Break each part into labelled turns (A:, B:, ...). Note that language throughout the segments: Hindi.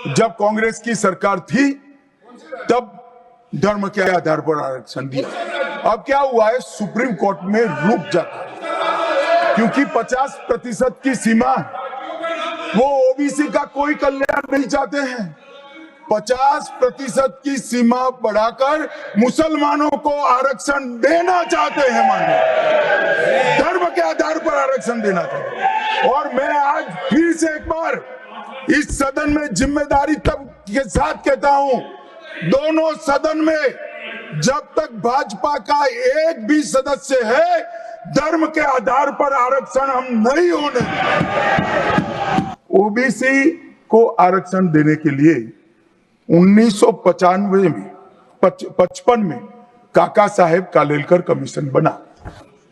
A: जब कांग्रेस की सरकार थी तब धर्म के आधार पर आरक्षण दिया। अब क्या हुआ है, सुप्रीम कोर्ट में रुक जाता है क्योंकि 50% की सीमा है। वो ओबीसी का कोई कल्याण नहीं चाहते हैं। 50% की सीमा बढ़ाकर मुसलमानों को आरक्षण देना चाहते हैं, माननीय, धर्म के आधार पर आरक्षण देना चाहते हैं। और मैं आज फिर से एक बार इस सदन में जिम्मेदारी तब के साथ कहता हूं, दोनों सदन में जब तक भाजपा का एक भी सदस्य है, धर्म के आधार पर आरक्षण हम नहीं होने। ओबीसी को आरक्षण देने के लिए 1995 में 55 में काका साहेब कालेलकर कमीशन बना।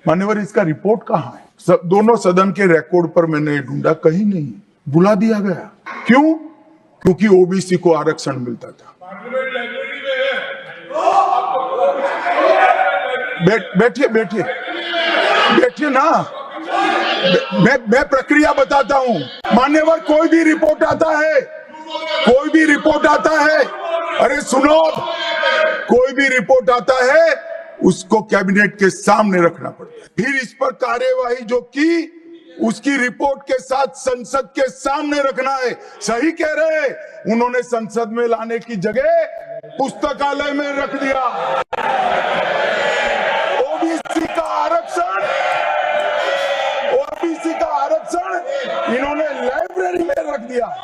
A: मान्यवर, इसका रिपोर्ट कहां है? दोनों सदन के रिकॉर्ड पर मैंने ढूंढा, कहीं नहीं, बुला दिया गया। क्यों? क्योंकि ओबीसी को आरक्षण मिलता था। बैठिए बैठिए बैठिए ना, मैं प्रक्रिया बताता हूं। मान्यवर, कोई भी रिपोर्ट आता है, अरे सुनो, कोई भी रिपोर्ट आता है उसको कैबिनेट के सामने रखना पड़ता है। फिर इस पर कार्यवाही जो की उसकी रिपोर्ट के साथ संसद के सामने रखना है। सही कह रहे हैं, उन्होंने संसद में लाने की जगह पुस्तकालय में रख दिया। ओबीसी का आरक्षण इन्होंने लाइब्रेरी में रख दिया।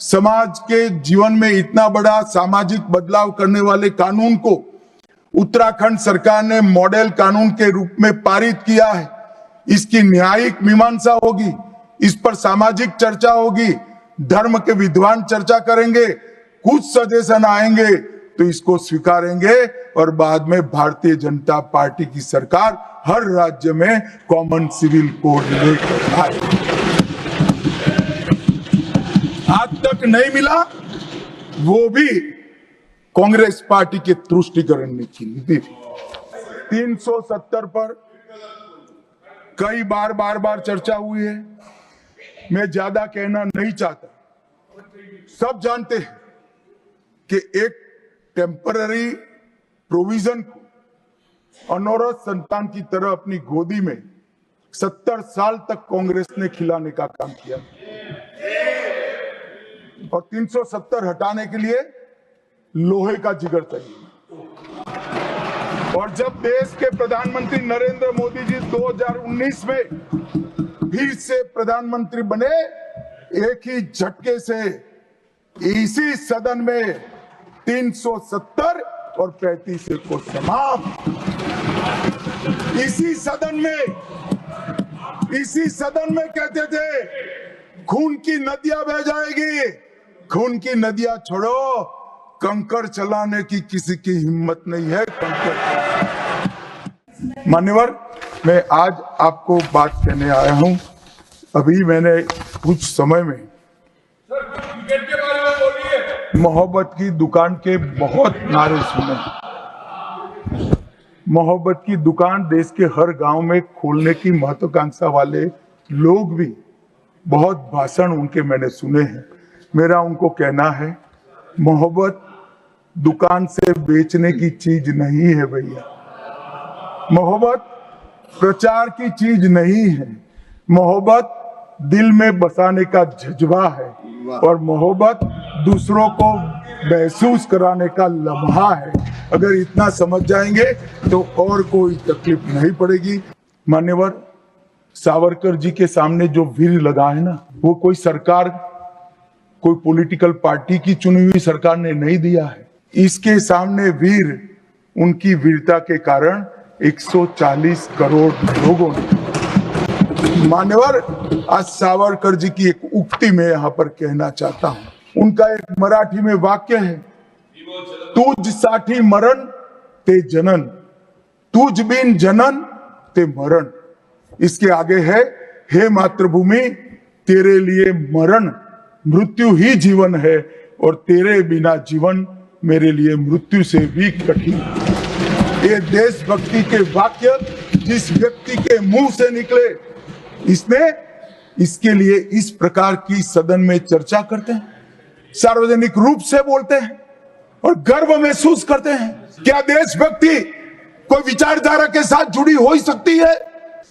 A: समाज के जीवन में इतना बड़ा सामाजिक बदलाव करने वाले कानून को उत्तराखंड सरकार ने मॉडल कानून के रूप में पारित किया है। इसकी न्यायिक मीमांसा होगी, इस पर सामाजिक चर्चा होगी, धर्म के विद्वान चर्चा करेंगे, कुछ सजेशन आएंगे तो इसको स्वीकारेंगे और बाद में भारतीय जनता पार्टी की सरकार हर राज्य में कॉमन सिविल कोड लेकर आए। आज तक नहीं मिला, वो भी कांग्रेस पार्टी के तुष्टीकरण की नीति थी। 370 पर कई बार चर्चा हुई है, मैं ज्यादा कहना नहीं चाहता। सब जानते हैं कि एक टेम्पररी प्रोविजन को अनौरत संतान की तरह अपनी गोदी में 70 साल तक कांग्रेस ने खिलाने का काम किया और 370 हटाने के लिए लोहे का जिगर चाहिए। और जब देश के प्रधानमंत्री नरेंद्र मोदी जी 2019 में फिर से प्रधानमंत्री बने, एक ही झटके से इसी सदन में 370 और 35 को समाप्त। इसी सदन में कहते थे खून की नदियां बह जाएगी, खून की नदियां छोड़ो, कंकर चलाने की किसी की हिम्मत नहीं है। मान्यवर, मैं आज आपको बात कहने आया हूं। अभी मैंने कुछ समय में मोहब्बत की दुकान के बहुत नारे सुने। मोहब्बत की दुकान देश के हर गांव में खोलने की महत्वाकांक्षा वाले लोग भी बहुत भाषण उनके मैंने सुने हैं। मेरा उनको कहना है, मोहब्बत दुकान से बेचने की चीज नहीं है भैया। मोहब्बत प्रचार की चीज नहीं है। मोहब्बत दिल में बसाने का जज्बा है और मोहब्बत दूसरों को महसूस कराने का लम्हा है। अगर इतना समझ जाएंगे तो और कोई तकलीफ नहीं पड़ेगी। मान्यवर, सावरकर जी के सामने जो वीर लगा है ना, वो कोई सरकार, कोई पॉलिटिकल पार्टी की चुनी हुई सरकार ने नहीं दिया है। इसके सामने वीर, उनकी वीरता के कारण 140 करोड़ लोगों ने। मान्यवर, आज सावरकर जी की एक उक्ति में यहां पर कहना चाहता हूं। उनका एक मराठी में वाक्य है, तुझ साठी मरण ते जनन, तुझ बिन जनन ते मरण। इसके आगे है, हे मातृभूमि, तेरे लिए मरण मृत्यु ही जीवन है और तेरे बिना जीवन मेरे लिए मृत्यु से भी कठिन। ये देशभक्ति के वाक्य जिस व्यक्ति के मुंह से निकले, इसने इसके लिए इस प्रकार की सदन में चर्चा करते हैं। सार्वजनिक रूप से बोलते हैं और गर्व महसूस करते हैं। क्या देशभक्ति कोई विचारधारा के साथ जुड़ी हो ही सकती है?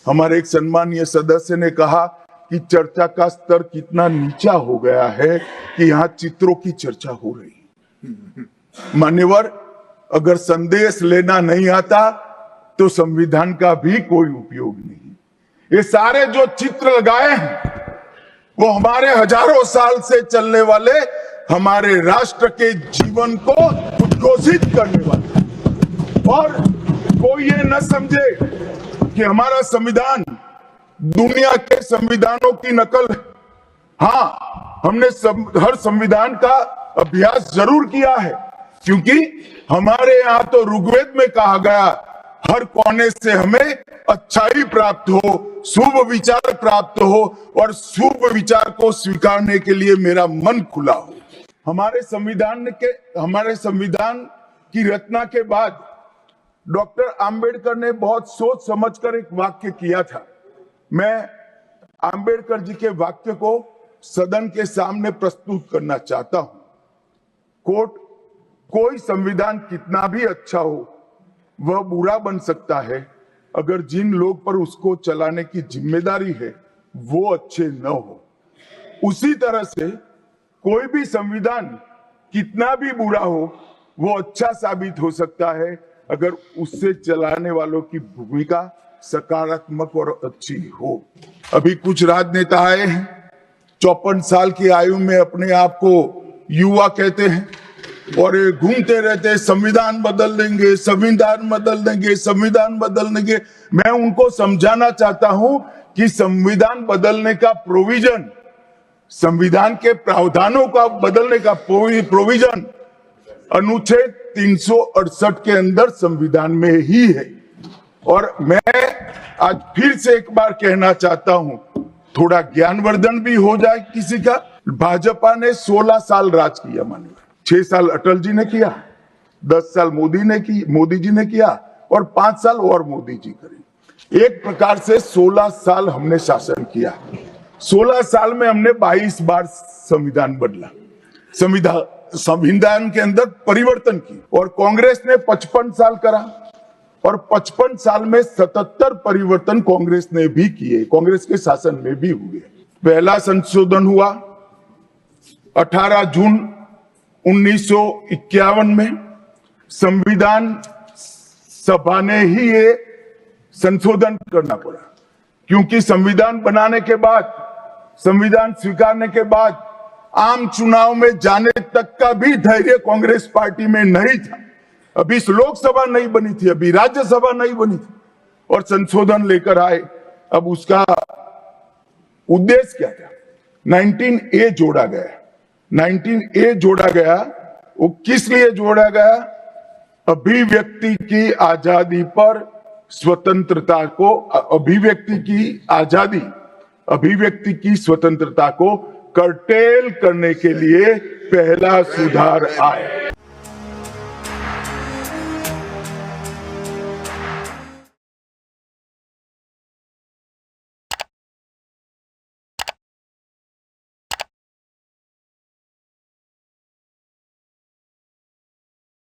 A: हमारे एक सम्मानीय सदस्य ने कहा कि चर्चा का स्तर कितना नीचा हो गया है कि यहाँ चित्रों की चर्चा हो रही। मान्यवर, अगर संदेश लेना नहीं आता तो संविधान का भी कोई उपयोग नहीं। ये सारे जो चित्र लगाए हैं वो हमारे हजारों साल से चलने वाले हमारे राष्ट्र के जीवन को उद्घोषित करने वाले। और कोई ये न समझे कि हमारा संविधान दुनिया के संविधानों की नकल है। हाँ, हमने हर संविधान का अभ्यास जरूर किया है, क्योंकि हमारे यहाँ तो ऋग्वेद में कहा गया, हर कोने से हमें अच्छाई प्राप्त हो, शुभ विचार प्राप्त हो और शुभ विचार को स्वीकारने के लिए मेरा मन खुला हो। हमारे संविधान की रचना के बाद डॉक्टर आंबेडकर ने बहुत सोच समझकर एक वाक्य किया था। मैं आंबेडकर जी के वाक्य को सदन के सामने प्रस्तुत करना चाहता हूं। कोट, कोई संविधान कितना भी अच्छा हो वह बुरा बन सकता है अगर जिन लोग पर उसको चलाने की जिम्मेदारी है वो अच्छे न हो। उसी तरह से कोई भी संविधान कितना भी बुरा हो वो अच्छा साबित हो सकता है अगर उससे चलाने वालों की भूमिका सकारात्मक और अच्छी हो। अभी कुछ राजनेता आए हैं, 54 साल की आयु में अपने आप को युवा कहते हैं और ये घूमते रहते हैं, संविधान बदल देंगे, संविधान बदल देंगे, संविधान बदल देंगे। मैं उनको समझाना चाहता हूं कि संविधान बदलने का प्रोविजन, संविधान के प्रावधानों का बदलने का प्रोविजन अनुच्छेद 368 के अंदर संविधान में ही है। और मैं आज फिर से एक बार कहना चाहता हूं, थोड़ा ज्ञानवर्धन भी हो जाए किसी का। भाजपा ने 16 साल राज किया, मानिए 6 साल अटल जी ने किया, 10 साल मोदी जी ने किया और 5 साल और मोदी जी करें। एक प्रकार से 16 साल हमने शासन किया। 16 साल में हमने 22 बार संविधान बदला, संविधान के अंदर परिवर्तन की। और कांग्रेस ने 55 साल करा और 55 साल में 77 परिवर्तन कांग्रेस ने भी किए, कांग्रेस के शासन में भी हुए। पहला संशोधन हुआ 18 जून 1951 में। संविधान सभा ने ही ये संशोधन करना पड़ा, क्योंकि संविधान बनाने के बाद, संविधान स्वीकारने के बाद आम चुनाव में जाने तक का भी धैर्य कांग्रेस पार्टी में नहीं था। अभी लोकसभा नहीं बनी थी, अभी राज्यसभा नहीं बनी थी और संशोधन लेकर आए। अब उसका उद्देश्य क्या था? 19A जोड़ा गया। 19A जोड़ा गया, वो किस लिए जोड़ा गया? अभिव्यक्ति की आजादी पर स्वतंत्रता को, अभिव्यक्ति की आजादी, अभिव्यक्ति की स्वतंत्रता को कर्टेल करने के लिए पहला सुधार आया।